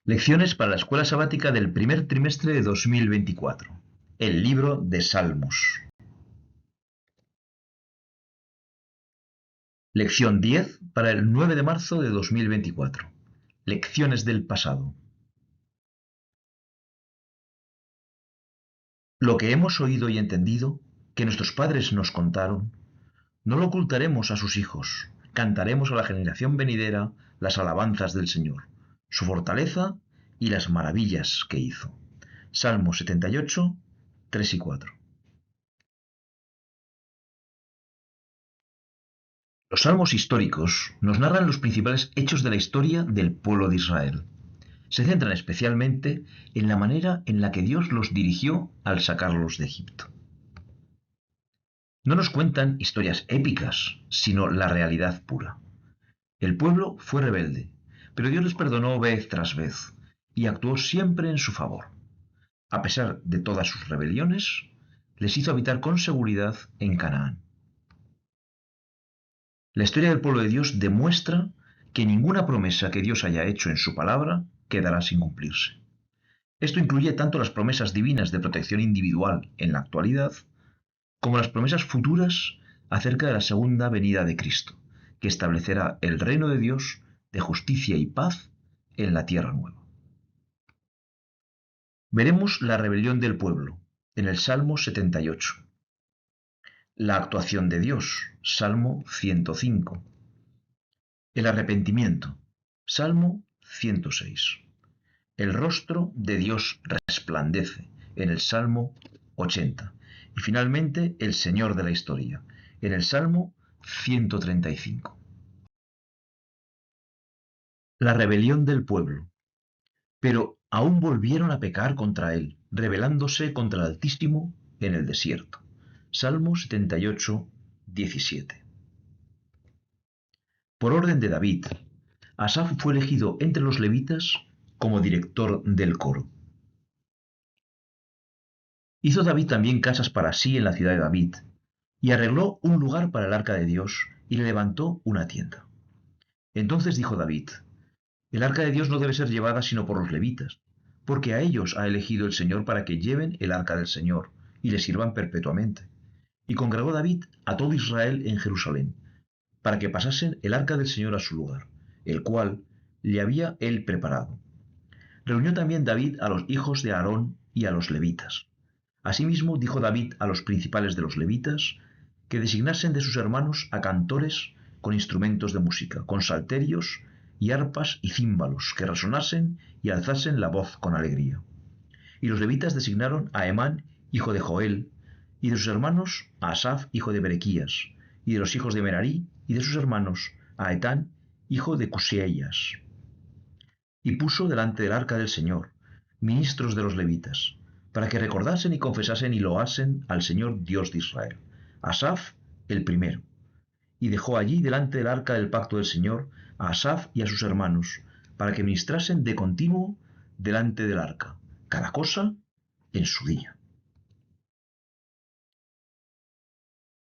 Lecciones para la escuela sabática del primer trimestre de 2024. El libro de Salmos. Lección 10 para el 9 de marzo de 2024. Lecciones del pasado. Lo que hemos oído y entendido, que nuestros padres nos contaron, no lo ocultaremos a sus hijos. Cantaremos a la generación venidera las alabanzas del Señor, su fortaleza y las maravillas que hizo. Salmo 78, 3 y 4. Los salmos históricos nos narran los principales hechos de la historia del pueblo de Israel. Se centran especialmente en la manera en la que Dios los dirigió al sacarlos de Egipto. No nos cuentan historias épicas, sino la realidad pura. El pueblo fue rebelde, pero Dios les perdonó vez tras vez y actuó siempre en su favor. A pesar de todas sus rebeliones, les hizo habitar con seguridad en Canaán. La historia del pueblo de Dios demuestra que ninguna promesa que Dios haya hecho en su palabra quedará sin cumplirse. Esto incluye tanto las promesas divinas de protección individual en la actualidad, como las promesas futuras acerca de la segunda venida de Cristo, que establecerá el reino de Dios de justicia y paz en la tierra nueva. Veremos la rebelión del pueblo en el Salmo 78, la actuación de Dios, Salmo 105, el arrepentimiento, Salmo 106. El rostro de Dios resplandece en el Salmo 80. Y finalmente, el Señor de la historia, en el Salmo 135. La rebelión del pueblo. Pero aún volvieron a pecar contra él, rebelándose contra el Altísimo en el desierto. Salmo 78, 17. Por orden de David, Asaf fue elegido entre los levitas como director del coro. Hizo David también casas para sí en la ciudad de David, y arregló un lugar para el arca de Dios, y le levantó una tienda. Entonces dijo David: el arca de Dios no debe ser llevada sino por los levitas, porque a ellos ha elegido el Señor para que lleven el arca del Señor, y le sirvan perpetuamente. Y congregó David a todo Israel en Jerusalén, para que pasasen el arca del Señor a su lugar, el cual le había él preparado. Reunió también David a los hijos de Aarón y a los levitas. Asimismo dijo David a los principales de los levitas que designasen de sus hermanos a cantores con instrumentos de música, con salterios y arpas y címbalos, que resonasen y alzasen la voz con alegría. Y los levitas designaron a Emán, hijo de Joel, y de sus hermanos a Asaf, hijo de Berequías, y de los hijos de Merarí, y de sus hermanos a Etán, hijo de Cuseías. Y puso delante del arca del Señor ministros de los levitas, para que recordasen y confesasen y loasen al Señor Dios de Israel. Asaf el primero. Y dejó allí delante del arca del pacto del Señor a Asaf y a sus hermanos, para que ministrasen de continuo delante del arca, cada cosa en su día.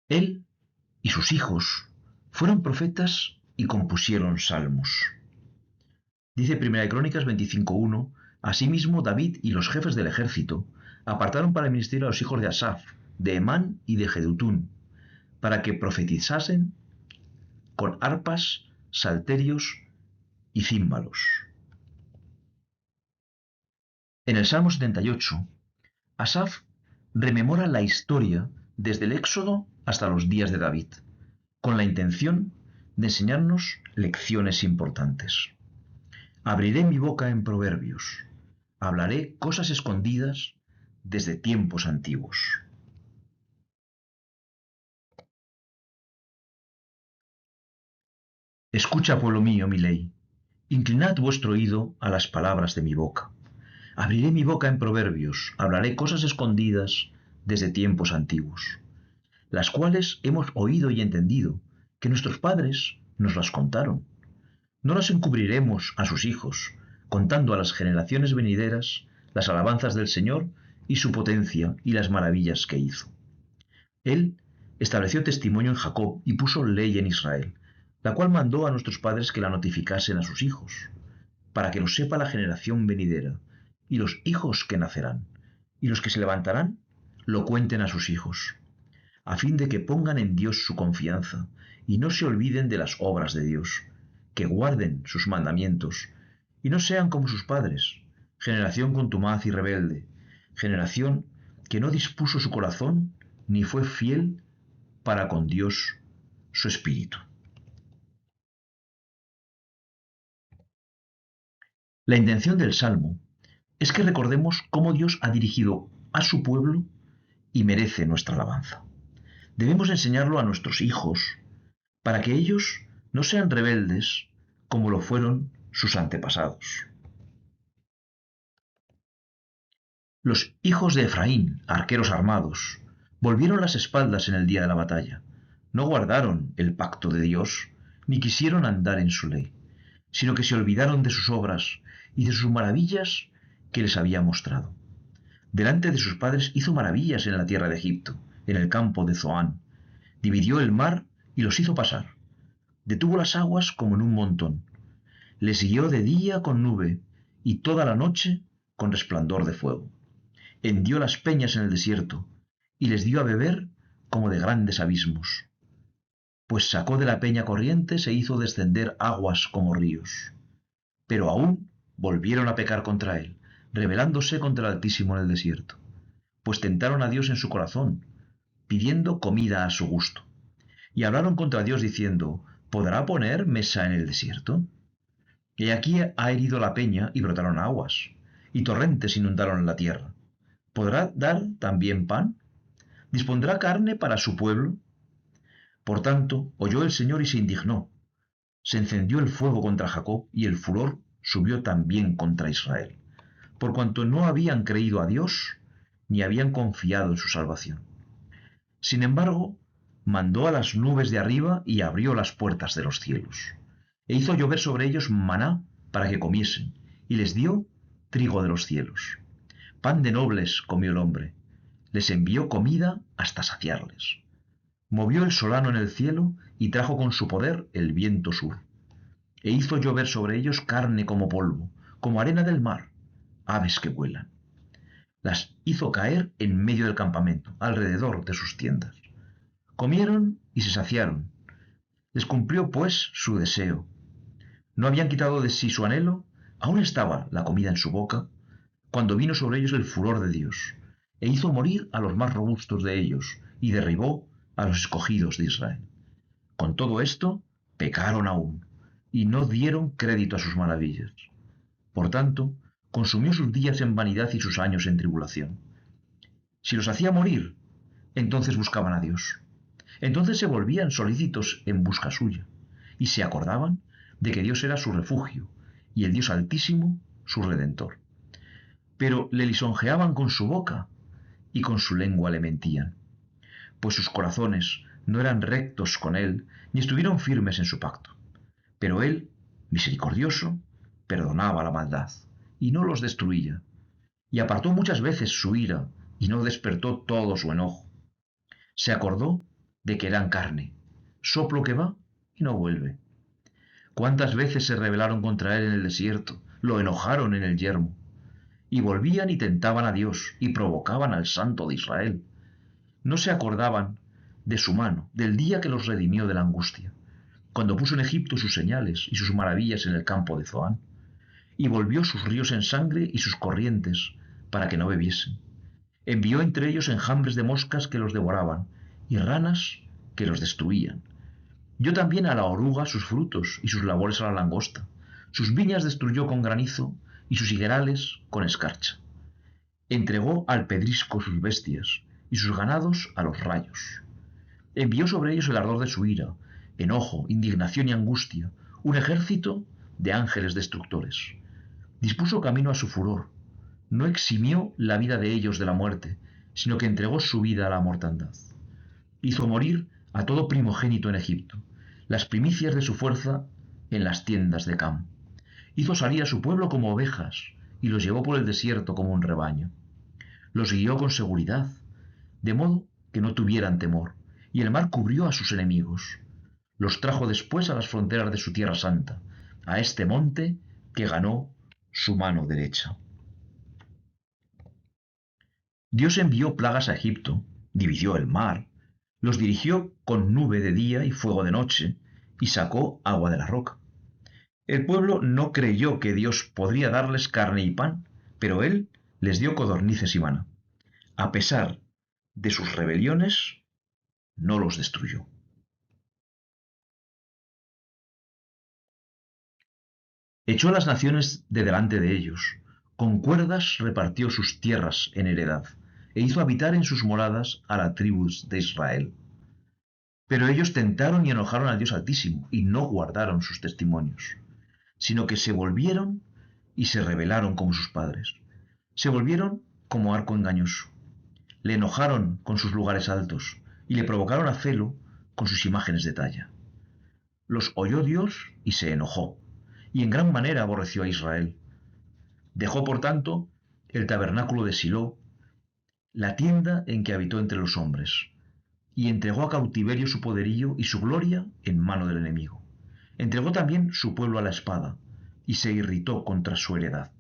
Él y sus hijos fueron profetas y compusieron salmos. Dice 1 Crónicas 25:1, asimismo David y los jefes del ejército apartaron para el ministerio a los hijos de Asaf, de Emán y de Jedutún, para que profetizasen con arpas, salterios y címbalos. En el Salmo 78, Asaf rememora la historia desde el Éxodo hasta los días de David, con la intención de enseñarnos lecciones importantes. Abriré mi boca en proverbios, hablaré cosas escondidas desde tiempos antiguos. Escucha, pueblo mío, mi ley. Inclinad vuestro oído a las palabras de mi boca. Abriré mi boca en proverbios, hablaré cosas escondidas desde tiempos antiguos, las cuales hemos oído y entendido, que nuestros padres nos las contaron. No las encubriremos a sus hijos, contando a las generaciones venideras las alabanzas del Señor y su potencia y las maravillas que hizo. Él estableció testimonio en Jacob y puso ley en Israel, la cual mandó a nuestros padres que la notificasen a sus hijos, para que lo sepa la generación venidera, y los hijos que nacerán, y los que se levantarán, lo cuenten a sus hijos, a fin de que pongan en Dios su confianza, y no se olviden de las obras de Dios, que guarden sus mandamientos, y no sean como sus padres, generación contumaz y rebelde, generación que no dispuso su corazón, ni fue fiel para con Dios su espíritu. La intención del Salmo es que recordemos cómo Dios ha dirigido a su pueblo y merece nuestra alabanza. Debemos enseñarlo a nuestros hijos para que ellos no sean rebeldes como lo fueron sus antepasados. Los hijos de Efraín, arqueros armados, volvieron las espaldas en el día de la batalla. No guardaron el pacto de Dios, ni quisieron andar en su ley, sino que se olvidaron de sus obras y de sus maravillas que les había mostrado. Delante de sus padres hizo maravillas en la tierra de Egipto, en el campo de Zoán. Dividió el mar y los hizo pasar. Detuvo las aguas como en un montón. Les guió de día con nube y toda la noche con resplandor de fuego. Hendió las peñas en el desierto y les dio a beber como de grandes abismos. Pues sacó de la peña corrientes e hizo descender aguas como ríos. Pero aún volvieron a pecar contra él, rebelándose contra el Altísimo en el desierto. Pues tentaron a Dios en su corazón, pidiendo comida a su gusto. Y hablaron contra Dios diciendo, ¿podrá poner mesa en el desierto? Y aquí ha herido la peña y brotaron aguas, y torrentes inundaron la tierra. ¿Podrá dar también pan? ¿Dispondrá carne para su pueblo? Por tanto, oyó el Señor y se indignó. Se encendió el fuego contra Jacob y el furor subió también contra Israel, por cuanto no habían creído a Dios ni habían confiado en su salvación. Sin embargo, mandó a las nubes de arriba y abrió las puertas de los cielos, e hizo llover sobre ellos maná para que comiesen, y les dio trigo de los cielos. Pan de nobles comió el hombre, les envió comida hasta saciarles. Movió el solano en el cielo y trajo con su poder el viento sur, e hizo llover sobre ellos carne como polvo, como arena del mar, aves que vuelan. Las hizo caer en medio del campamento, alrededor de sus tiendas. Comieron y se saciaron. Les cumplió pues su deseo. No habían quitado de sí su anhelo, aún estaba la comida en su boca, cuando vino sobre ellos el furor de Dios, e hizo morir a los más robustos de ellos, y derribó a los escogidos de Israel. Con todo esto, pecaron aún, y no dieron crédito a sus maravillas. Por tanto, consumió sus días en vanidad y sus años en tribulación. Si los hacía morir, entonces buscaban a Dios. Entonces se volvían solícitos en busca suya, y se acordaban de que Dios era su refugio, y el Dios Altísimo su Redentor. Pero le lisonjeaban con su boca, y con su lengua le mentían, pues sus corazones no eran rectos con él, ni estuvieron firmes en su pacto. Pero él, misericordioso, perdonaba la maldad, y no los destruía, y apartó muchas veces su ira, y no despertó todo su enojo. Se acordó de que eran carne, soplo que va y no vuelve. ¿Cuántas veces se rebelaron contra él en el desierto, lo enojaron en el yermo? Y volvían y tentaban a Dios, y provocaban al Santo de Israel. No se acordaban de su mano, del día que los redimió de la angustia, cuando puso en Egipto sus señales y sus maravillas en el campo de Zoán, y volvió sus ríos en sangre y sus corrientes para que no bebiesen. Envió entre ellos enjambres de moscas que los devoraban, y ranas que los destruían. Dio también a la oruga sus frutos y sus labores a la langosta. Sus viñas destruyó con granizo y sus higuerales con escarcha. Entregó al pedrisco sus bestias y sus ganados a los rayos. Envió sobre ellos el ardor de su ira, enojo, indignación y angustia, un ejército de ángeles destructores. Dispuso camino a su furor. No eximió la vida de ellos de la muerte, sino que entregó su vida a la mortandad. Hizo morir a todo primogénito en Egipto, las primicias de su fuerza en las tiendas de Cam. Hizo salir a su pueblo como ovejas y los llevó por el desierto como un rebaño. Los guió con seguridad, de modo que no tuvieran temor, y el mar cubrió a sus enemigos. Los trajo después a las fronteras de su tierra santa, a este monte que ganó su mano derecha. Dios envió plagas a Egipto, dividió el mar, los dirigió con nube de día y fuego de noche, y sacó agua de la roca. El pueblo no creyó que Dios podría darles carne y pan, pero Él les dio codornices y maná. A pesar de sus rebeliones, no los destruyó. Echó a las naciones de delante de ellos, con cuerdas repartió sus tierras en heredad, e hizo habitar en sus moradas a la tribu de Israel. Pero ellos tentaron y enojaron al Dios Altísimo, y no guardaron sus testimonios, sino que se volvieron y se rebelaron como sus padres. Se volvieron como arco engañoso. Le enojaron con sus lugares altos, y le provocaron a celo con sus imágenes de talla. Los oyó Dios y se enojó, y en gran manera aborreció a Israel. Dejó, por tanto, el tabernáculo de Silo, la tienda en que habitó entre los hombres, y entregó a cautiverio su poderío y su gloria en mano del enemigo. Entregó también su pueblo a la espada, y se irritó contra su heredad.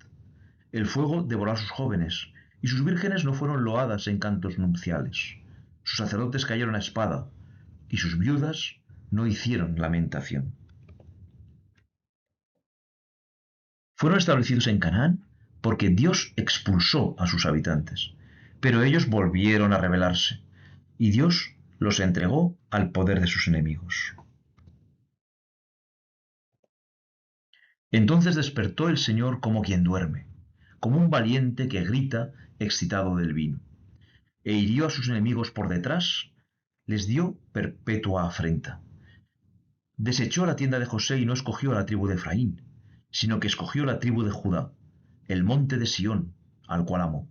El fuego devoró a sus jóvenes, y sus vírgenes no fueron loadas en cantos nupciales. Sus sacerdotes cayeron a espada, y sus viudas no hicieron lamentación. Fueron establecidos en Canaán porque Dios expulsó a sus habitantes, pero ellos volvieron a rebelarse, y Dios los entregó al poder de sus enemigos. Entonces despertó el Señor como quien duerme, como un valiente que grita excitado del vino, e hirió a sus enemigos por detrás, les dio perpetua afrenta. Desechó la tienda de José y no escogió a la tribu de Efraín, sino que escogió la tribu de Judá, el monte de Sión, al cual amó.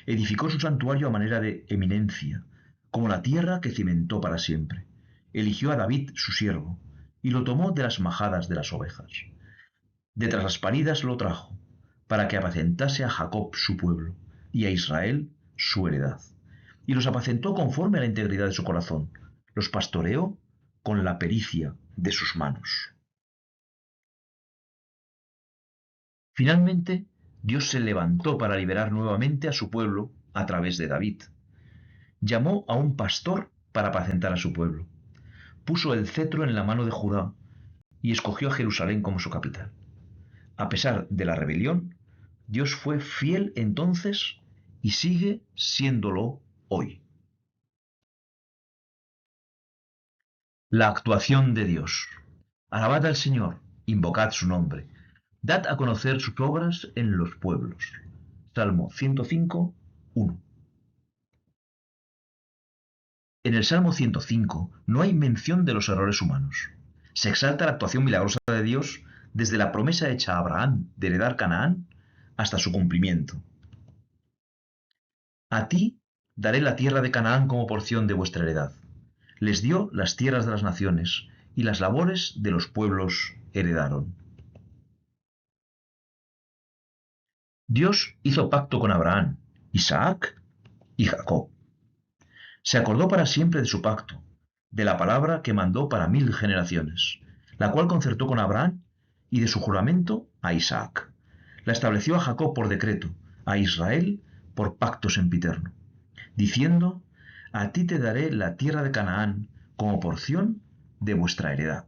Edificó su santuario a manera de eminencia, como la tierra que cimentó para siempre. Eligió a David su siervo, y lo tomó de las majadas de las ovejas. De tras las paridas lo trajo, para que apacentase a Jacob su pueblo, y a Israel su heredad. Y los apacentó conforme a la integridad de su corazón, los pastoreó con la pericia de sus manos. Finalmente, Dios se levantó para liberar nuevamente a su pueblo a través de David. Llamó a un pastor para apacentar a su pueblo. Puso el cetro en la mano de Judá y escogió a Jerusalén como su capital. A pesar de la rebelión, Dios fue fiel entonces y sigue siéndolo hoy. La actuación de Dios. Alabad al Señor, invocad su nombre, dad a conocer sus obras en los pueblos. Salmo 105, 1. En el Salmo 105 no hay mención de los errores humanos. Se exalta la actuación milagrosa de Dios desde la promesa hecha a Abraham de heredar Canaán hasta su cumplimiento. A ti daré la tierra de Canaán como porción de vuestra heredad. Les dio las tierras de las naciones y las labores de los pueblos heredaron. Dios hizo pacto con Abraham, Isaac y Jacob. Se acordó para siempre de su pacto, de la palabra que mandó para 1000 generaciones, la cual concertó con Abraham, y de su juramento a Isaac. La estableció a Jacob por decreto, a Israel por pacto sempiterno, diciendo: a ti te daré la tierra de Canaán como porción de vuestra heredad.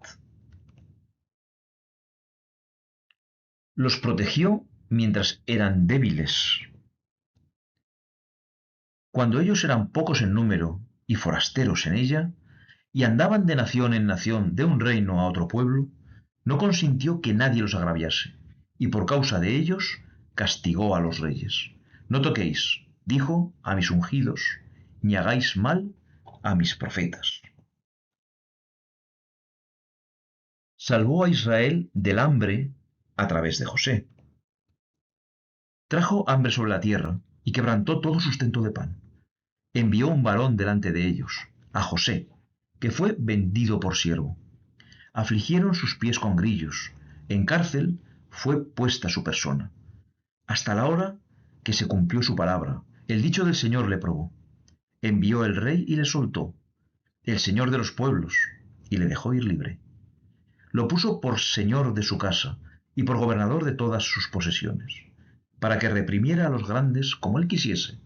Los protegió mientras eran débiles. Cuando ellos eran pocos en número y forasteros en ella, y andaban de nación en nación, de un reino a otro pueblo, no consintió que nadie los agraviase, y por causa de ellos castigó a los reyes. No toquéis, dijo, a mis ungidos, ni hagáis mal a mis profetas. Salvó a Israel del hambre a través de José. Trajo hambre sobre la tierra y quebrantó todo sustento de pan. Envió un varón delante de ellos, a José, que fue vendido por siervo. Afligieron sus pies con grillos, en cárcel fue puesta su persona, hasta la hora que se cumplió su palabra. El dicho del Señor le probó. Envió el rey y le soltó, el Señor de los pueblos, y le dejó ir libre. Lo puso por señor de su casa y por gobernador de todas sus posesiones, para que reprimiera a los grandes como él quisiese,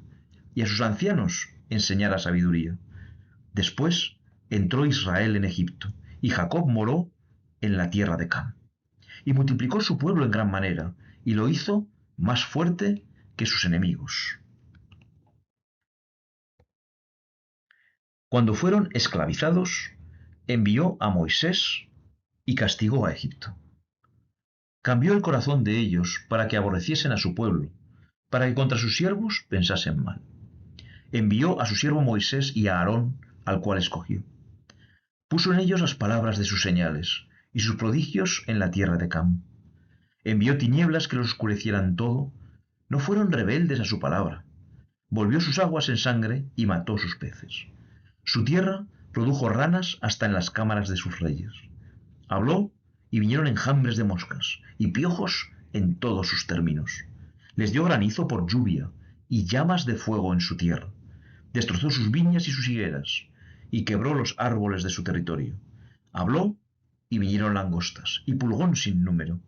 y a sus ancianos enseñara sabiduría. Después entró Israel en Egipto, y Jacob moró en la tierra de Cam, y multiplicó su pueblo en gran manera, y lo hizo más fuerte que sus enemigos. Cuando fueron esclavizados, envió a Moisés y castigó a Egipto. Cambió el corazón de ellos para que aborreciesen a su pueblo, para que contra sus siervos pensasen mal. Envió a su siervo Moisés y a Aarón, al cual escogió. Puso en ellos las palabras de sus señales y sus prodigios en la tierra de Cam. Envió tinieblas que los oscurecieran todo. No fueron rebeldes a su palabra. Volvió sus aguas en sangre y mató sus peces. Su tierra produjo ranas hasta en las cámaras de sus reyes. Habló y vinieron enjambres de moscas y piojos en todos sus términos. Les dio granizo por lluvia y llamas de fuego en su tierra. Destrozó sus viñas y sus higueras y quebró los árboles de su territorio. Habló y vinieron langostas y pulgón sin número.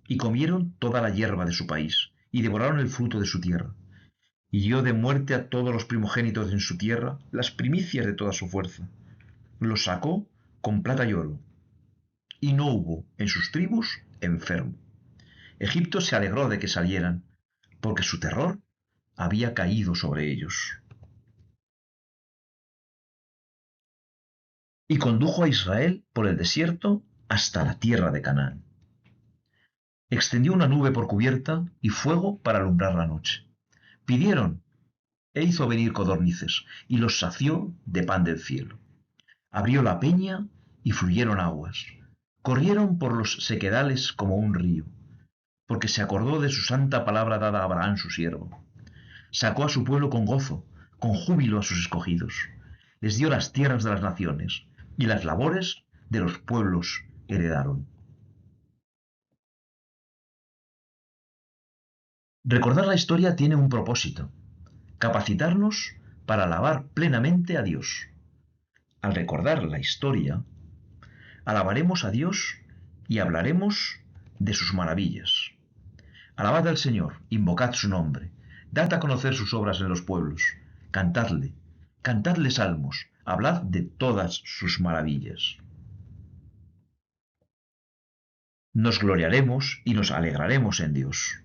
Y comieron toda la hierba de su país y devoraron el fruto de su tierra. Hirió de muerte a todos los primogénitos en su tierra, las primicias de toda su fuerza. Los sacó con plata y oro, y no hubo en sus tribus enfermo. Egipto se alegró de que salieran, porque su terror había caído sobre ellos. Y condujo a Israel por el desierto hasta la tierra de Canaán. Extendió una nube por cubierta y fuego para alumbrar la noche. Pidieron, e hizo venir codornices, y los sació de pan del cielo. Abrió la peña y fluyeron aguas. Corrieron por los sequedales como un río, porque se acordó de su santa palabra dada a Abraham su siervo. Sacó a su pueblo con gozo, con júbilo a sus escogidos. Les dio las tierras de las naciones, y las labores de los pueblos heredaron. Recordar la historia tiene un propósito: capacitarnos para alabar plenamente a Dios. Al recordar la historia, alabaremos a Dios y hablaremos de sus maravillas. Alabad al Señor, invocad su nombre, dad a conocer sus obras en los pueblos, cantadle, cantadle salmos, hablad de todas sus maravillas. Nos gloriaremos y nos alegraremos en Dios.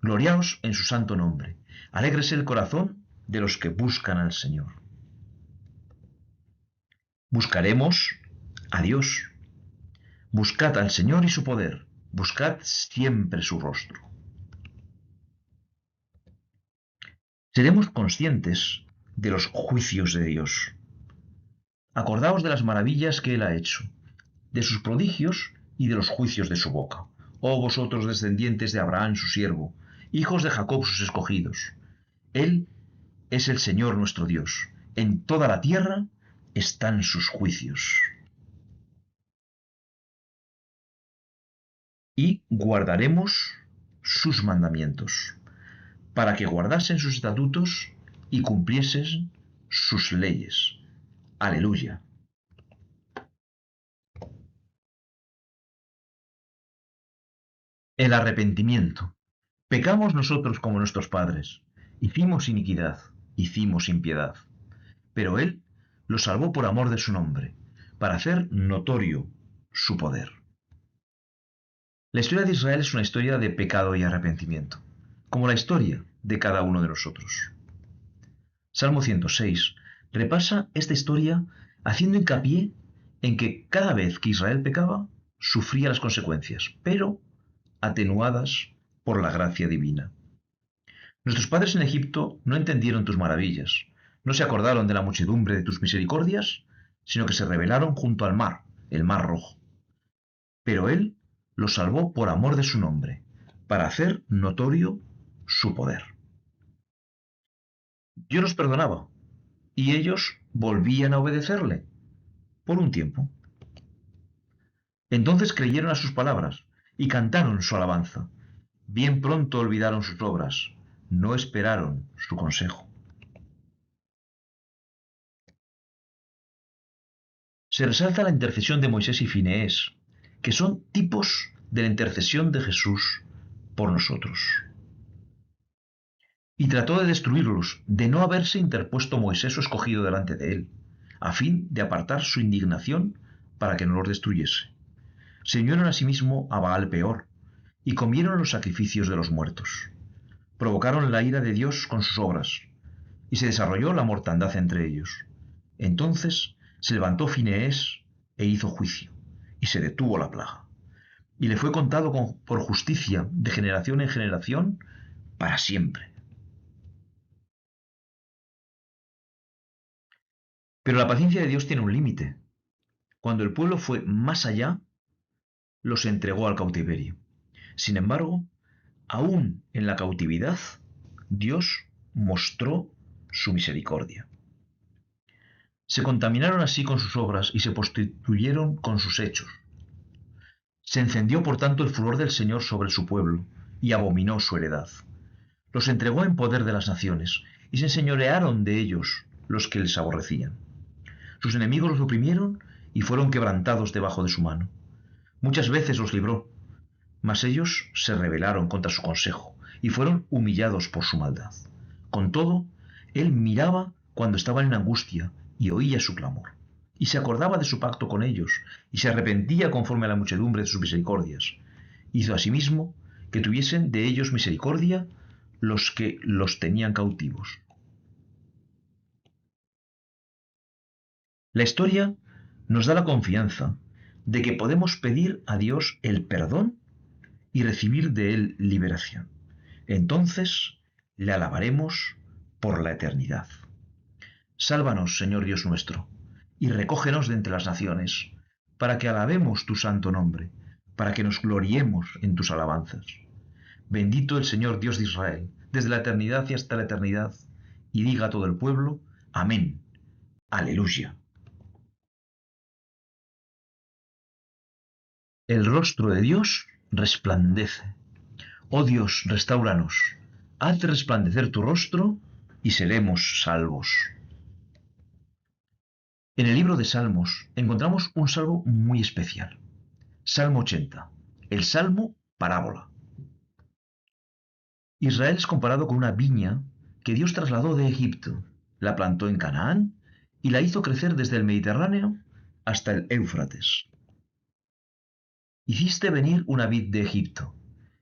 Gloriaos en su santo nombre. Alégrese el corazón de los que buscan al Señor. Buscaremos a Dios. Buscad al Señor y su poder. Buscad siempre su rostro. Seremos conscientes de los juicios de Dios. Acordaos de las maravillas que Él ha hecho, de sus prodigios y de los juicios de su boca. Oh vosotros descendientes de Abraham su siervo, hijos de Jacob sus escogidos. Él es el Señor nuestro Dios. En toda la tierra están sus juicios. Y guardaremos sus mandamientos, para que guardasen sus estatutos y cumpliesen sus leyes. Aleluya. El arrepentimiento. Pecamos nosotros como nuestros padres. Hicimos iniquidad, hicimos impiedad. Pero Él lo salvó por amor de su nombre, para hacer notorio su poder. La historia de Israel es una historia de pecado y arrepentimiento, como la historia de cada uno de nosotros. Salmo 106 repasa esta historia haciendo hincapié en que cada vez que Israel pecaba, sufría las consecuencias, pero atenuadas por la gracia divina. Nuestros padres en Egipto no entendieron tus maravillas, no se acordaron de la muchedumbre de tus misericordias, sino que se rebelaron junto al mar, el mar rojo. Pero Él los salvó por amor de su nombre, para hacer notorio su poder. Dios los perdonaba, y ellos volvían a obedecerle, por un tiempo. Entonces creyeron a sus palabras, y cantaron su alabanza. Bien pronto olvidaron sus obras, no esperaron su consejo. Se resalta la intercesión de Moisés y Fineés, que son tipos de la intercesión de Jesús por nosotros. Y trató de destruirlos, de no haberse interpuesto Moisés o escogido delante de él, a fin de apartar su indignación para que no los destruyese. Se unieron asimismo a Baal Peor, y comieron los sacrificios de los muertos. Provocaron la ira de Dios con sus obras, y se desarrolló la mortandad entre ellos. Entonces se levantó Fineés e hizo juicio, y se detuvo la plaga. Y le fue contado por justicia de generación en generación para siempre. Pero la paciencia de Dios tiene un límite. Cuando el pueblo fue más allá, los entregó al cautiverio. Sin embargo, aún en la cautividad, Dios mostró su misericordia. Se contaminaron así con sus obras y se prostituyeron con sus hechos. Se encendió por tanto el furor del Señor sobre su pueblo, y abominó su heredad. Los entregó en poder de las naciones, y se enseñorearon de ellos los que les aborrecían. Sus enemigos los oprimieron y fueron quebrantados debajo de su mano. Muchas veces los libró, mas ellos se rebelaron contra su consejo y fueron humillados por su maldad. Con todo, él miraba cuando estaban en angustia y oía su clamor, y se acordaba de su pacto con ellos, y se arrepentía conforme a la muchedumbre de sus misericordias. Hizo asimismo que tuviesen de ellos misericordia los que los tenían cautivos. La historia nos da la confianza de que podemos pedir a Dios el perdón y recibir de Él liberación. Entonces le alabaremos por la eternidad. Sálvanos, Señor Dios nuestro, y recógenos de entre las naciones, para que alabemos tu santo nombre, para que nos gloriemos en tus alabanzas. Bendito el Señor Dios de Israel, desde la eternidad y hasta la eternidad, y diga a todo el pueblo, amén, aleluya. El rostro de Dios resplandece. Oh Dios, restáuranos, haz resplandecer tu rostro y seremos salvos. En el libro de Salmos encontramos un salmo muy especial. Salmo 80, el Salmo Parábola. Israel es comparado con una viña que Dios trasladó de Egipto, la plantó en Canaán y la hizo crecer desde el Mediterráneo hasta el Éufrates. Hiciste venir una vid de Egipto,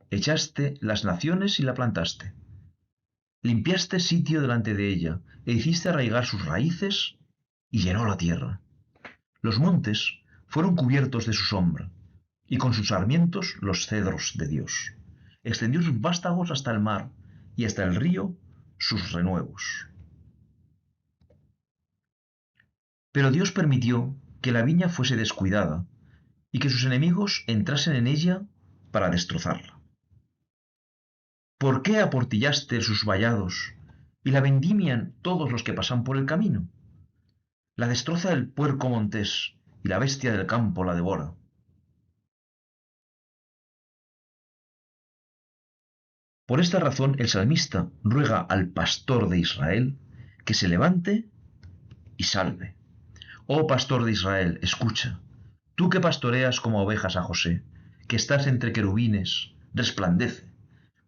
echaste las naciones y la plantaste. Limpiaste sitio delante de ella, e hiciste arraigar sus raíces, y llenó la tierra. Los montes fueron cubiertos de su sombra, y con sus sarmientos los cedros de Dios. Extendió sus vástagos hasta el mar, y hasta el río sus renuevos. Pero Dios permitió que la viña fuese descuidada, y que sus enemigos entrasen en ella para destrozarla. ¿Por qué aportillaste sus vallados y la vendimian todos los que pasan por el camino? La destroza el puerco montés y la bestia del campo la devora. Por esta razón el salmista ruega al pastor de Israel que se levante y salve. Oh pastor de Israel, escucha, tú que pastoreas como ovejas a José, que estás entre querubines, resplandece.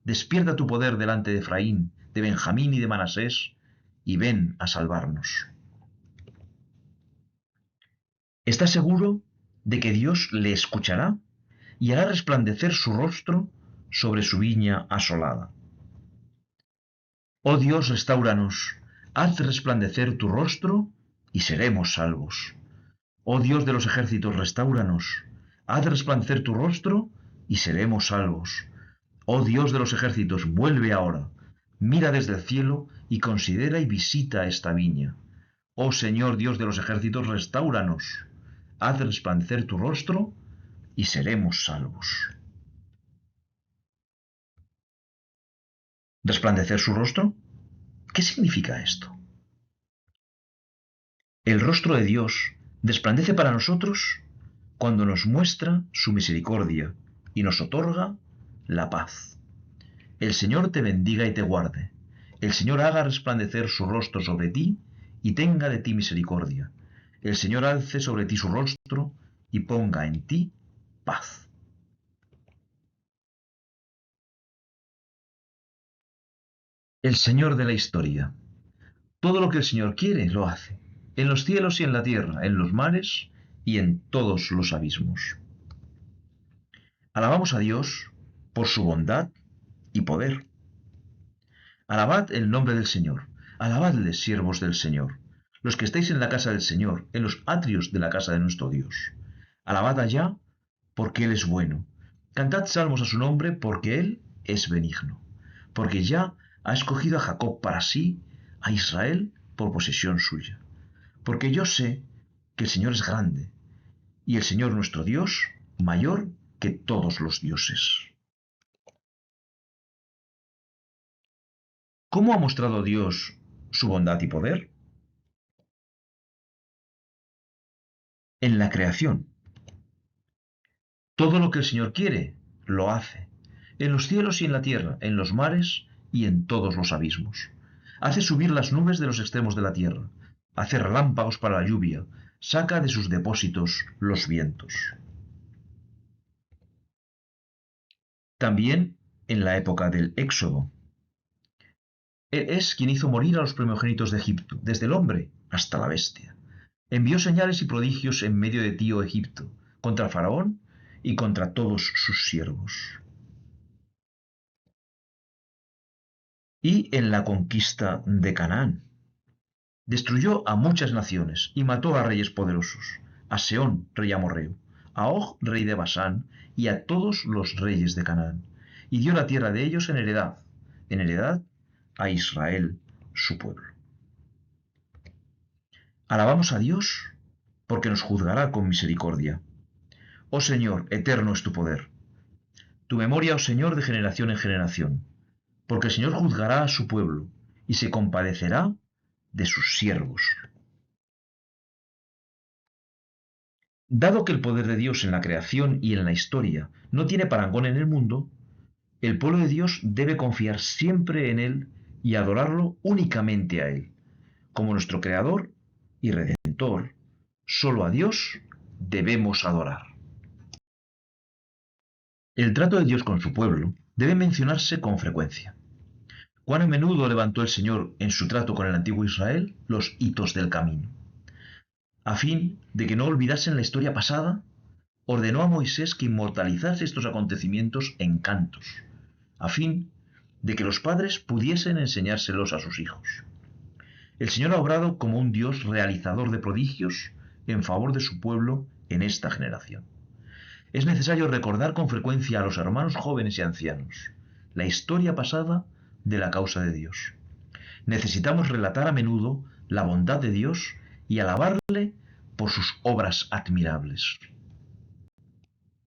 Despierta tu poder delante de Efraín, de Benjamín y de Manasés, y ven a salvarnos. Está seguro de que Dios le escuchará y hará resplandecer su rostro sobre su viña asolada. Oh Dios, restáuranos, haz resplandecer tu rostro y seremos salvos. Oh Dios de los ejércitos, restáuranos, haz resplandecer tu rostro y seremos salvos. Oh Dios de los ejércitos, vuelve ahora, mira desde el cielo y considera y visita esta viña. Oh Señor Dios de los ejércitos, restáuranos, haz resplandecer tu rostro y seremos salvos. ¿Resplandecer su rostro? ¿Qué significa esto? El rostro de Dios resplandece para nosotros cuando nos muestra su misericordia y nos otorga la paz. El Señor te bendiga y te guarde. El Señor haga resplandecer su rostro sobre ti y tenga de ti misericordia. El Señor alce sobre ti su rostro y ponga en ti paz. El Señor de la historia. Todo lo que el Señor quiere, lo hace. En los cielos y en la tierra, en los mares y en todos los abismos. Alabamos a Dios por su bondad y poder. Alabad el nombre del Señor. Alabadle, siervos del Señor. Los que estáis en la casa del Señor, en los atrios de la casa de nuestro Dios. Alabad allá, porque Él es bueno. Cantad salmos a su nombre, porque Él es benigno. Porque ya ha escogido a Jacob para sí, a Israel por posesión suya. Porque yo sé que el Señor es grande, y el Señor nuestro Dios mayor que todos los dioses. ¿Cómo ha mostrado Dios su bondad y poder? En la creación. Todo lo que el Señor quiere, lo hace. En los cielos y en la tierra, en los mares y en todos los abismos. Hace subir las nubes de los extremos de la tierra. Hace relámpagos para la lluvia. Saca de sus depósitos los vientos. También en la época del Éxodo. Él es quien hizo morir a los primogénitos de Egipto, desde el hombre hasta la bestia. Envió señales y prodigios en medio de ti, oh Egipto, contra Faraón y contra todos sus siervos. Y en la conquista de Canaán. Destruyó a muchas naciones y mató a reyes poderosos, a Seón, rey amorreo, a Og, rey de Basán, y a todos los reyes de Canaán, y dio la tierra de ellos en heredad a Israel, su pueblo. Alabamos a Dios porque nos juzgará con misericordia. Oh Señor, eterno es tu poder. Tu memoria, oh Señor, de generación en generación, porque el Señor juzgará a su pueblo y se compadecerá de sus siervos. Dado que el poder de Dios en la creación y en la historia no tiene parangón en el mundo, el pueblo de Dios debe confiar siempre en Él y adorarlo únicamente a Él, como nuestro Creador y Redentor. Solo a Dios debemos adorar. El trato de Dios con su pueblo debe mencionarse con frecuencia. Cuán a menudo levantó el Señor en su trato con el antiguo Israel los hitos del camino. A fin de que no olvidasen la historia pasada, ordenó a Moisés que inmortalizase estos acontecimientos en cantos, a fin de que los padres pudiesen enseñárselos a sus hijos. El Señor ha obrado como un Dios realizador de prodigios en favor de su pueblo en esta generación. Es necesario recordar con frecuencia a los hermanos jóvenes y ancianos la historia pasada de la causa de Dios. Necesitamos relatar a menudo la bondad de Dios y alabarle por sus obras admirables.